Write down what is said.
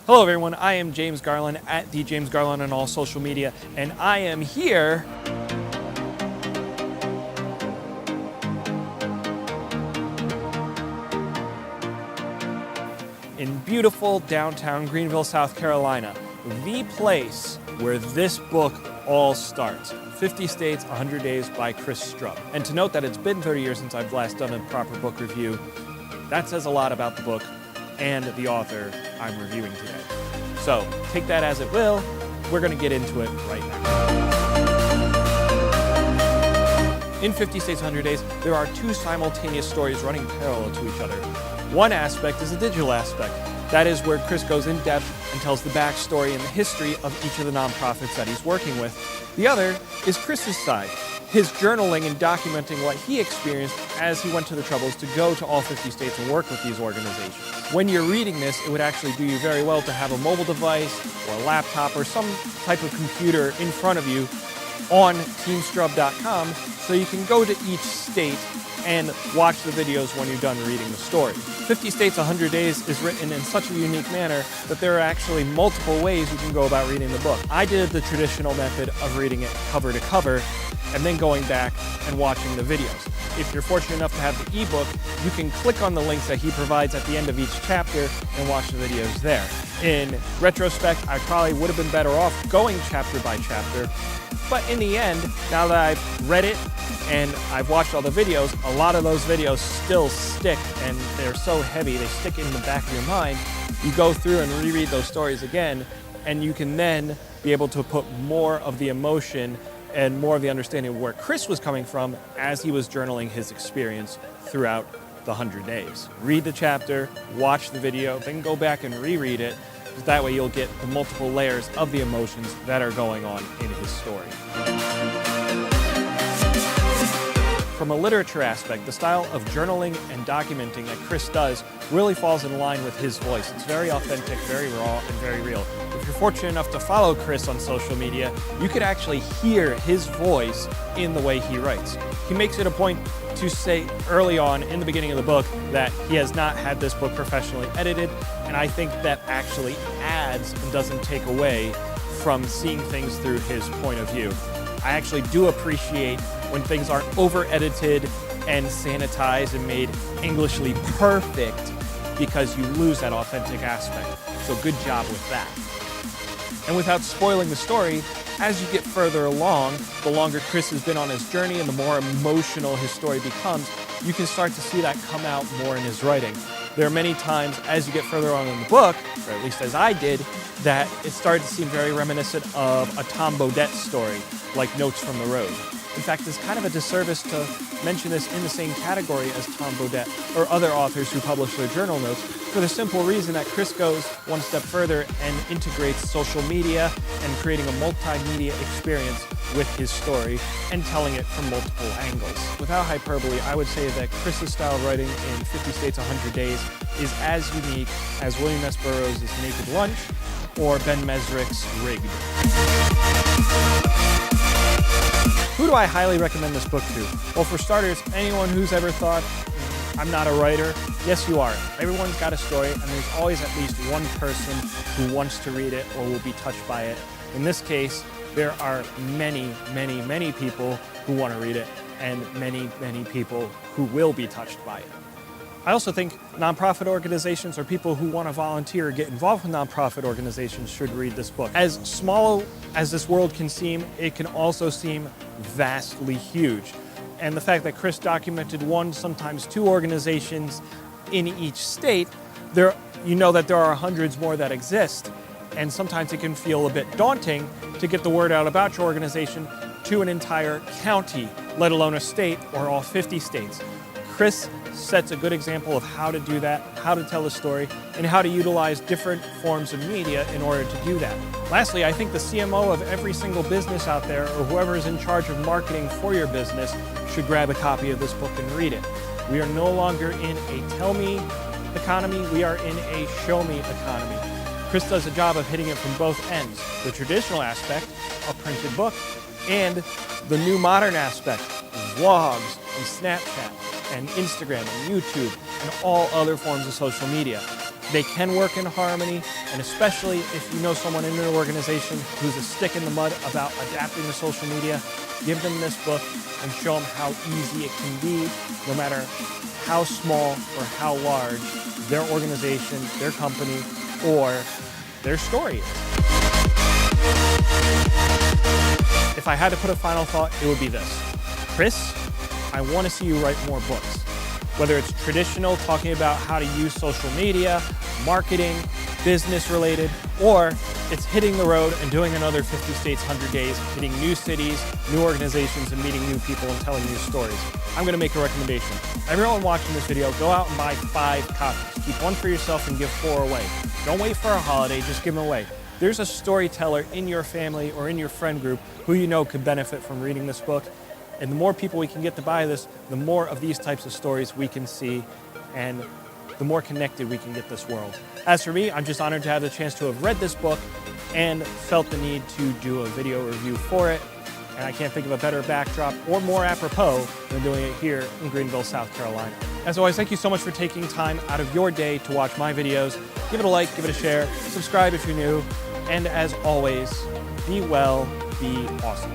Hello everyone, I am James Garland at the James Garland on all social media, and I am here in beautiful downtown Greenville, South Carolina, the place where this book all starts. 50 States, 100 Days by Chris Strub. And to note that it's been 30 years since I've last done a proper book review, that says a lot about the book and the author I'm reviewing today. So take that as it will, we're going to get into it right now. In 50 States, 100 Days, there are two simultaneous stories running parallel to each other. One aspect is a digital aspect. That is where Chris goes in depth and tells the backstory and the history of each of the nonprofits that he's working with. The other is Chris's side, his journaling and documenting what he experienced as he went to the troubles to go to all 50 states and work with these organizations. When you're reading this, it would actually do you very well to have a mobile device or a laptop or some type of computer in front of you on TeamStrub.com so you can go to each state and watch the videos when you're done reading the story. 50 States, 100 Days is written in such a unique manner that there are actually multiple ways you can go about reading the book. I did the traditional method of reading it cover to cover and then going back and watching the videos. If you're fortunate enough to have the ebook, you can click on the links that he provides at the end of each chapter and watch the videos there. In retrospect, I probably would have been better off going chapter by chapter, but in the end, now that I've read it and I've watched all the videos, a lot of those videos still stick and they're so heavy, they stick in the back of your mind. You go through and reread those stories again, and you can then be able to put more of the emotion and more of the understanding of where Chris was coming from as he was journaling his experience throughout the 100 days. Read the chapter, watch the video, then go back and reread it. That way you'll get the multiple layers of the emotions that are going on in his story. From a literature aspect, the style of journaling and documenting that Chris does really falls in line with his voice. It's very authentic, very raw, and very real. If you're fortunate enough to follow Chris on social media, you could actually hear his voice in the way he writes. He makes it a point to say early on in the beginning of the book that he has not had this book professionally edited, and I think that actually adds and doesn't take away from seeing things through his point of view. I actually do appreciate when things aren't over-edited and sanitized and made Englishly perfect, because you lose that authentic aspect. So good job with that. And without spoiling the story, as you get further along, the longer Chris has been on his journey and the more emotional his story becomes, you can start to see that come out more in his writing. There are many times as you get further on in the book, or at least as I did, that it started to seem very reminiscent of a Tom Bodett story, like Notes from the Road. In fact, it's kind of a disservice to mention this in the same category as Tom Bodett or other authors who publish their journal notes, for the simple reason that Chris goes one step further and integrates social media and creating a multimedia experience with his story and telling it from multiple angles. Without hyperbole, I would say that Chris's style of writing in 50 States, 100 Days is as unique as William S. Burroughs' Naked Lunch or Ben Mesrick's Rigged. Who do I highly recommend this book to? Well, for starters, anyone who's ever thought, I'm not a writer, yes you are. Everyone's got a story, and there's always at least one person who wants to read it or will be touched by it. In this case, there are many, many, many people who want to read it, and many, many people who will be touched by it. I also think nonprofit organizations or people who want to volunteer or get involved with nonprofit organizations should read this book. As small as this world can seem, it can also seem vastly huge. And the fact that Chris documented one, sometimes two organizations in each state, you know that there are hundreds more that exist. And sometimes it can feel a bit daunting to get the word out about your organization to an entire county, let alone a state or all 50 states. Chris sets a good example of how to do that, how to tell a story, and how to utilize different forms of media in order to do that. Lastly, I think the CMO of every single business out there, or whoever is in charge of marketing for your business, should grab a copy of this book and read it. We are no longer in a tell me economy, we are in a show me economy. Chris does a job of hitting it from both ends, the traditional aspect, a printed book, and the new modern aspect, vlogs and Snapchat and Instagram and YouTube and all other forms of social media. They can work in harmony, and especially if you know someone in an organization who's a stick in the mud about adapting to social media, give them this book and show them how easy it can be, no matter how small or how large their organization, their company, or their story is. If I had to put a final thought, it would be this. Chris, I want to see you write more books. Whether it's traditional, talking about how to use social media, marketing, business related, or it's hitting the road and doing another 50 states, 100 days, hitting new cities, new organizations, and meeting new people and telling new stories. I'm going to make a recommendation. Everyone watching this video, go out and buy 5 copies. Keep 1 for yourself and give 4 away. Don't wait for a holiday, just give them away. There's a storyteller in your family or in your friend group who you know could benefit from reading this book. And the more people we can get to buy this, the more of these types of stories we can see, and the more connected we can get this world. As for me, I'm just honored to have the chance to have read this book and felt the need to do a video review for it. And I can't think of a better backdrop or more apropos than doing it here in Greenville, South Carolina. As always, thank you so much for taking time out of your day to watch my videos. Give it a like, give it a share, subscribe if you're new, and as always, be well, be awesome.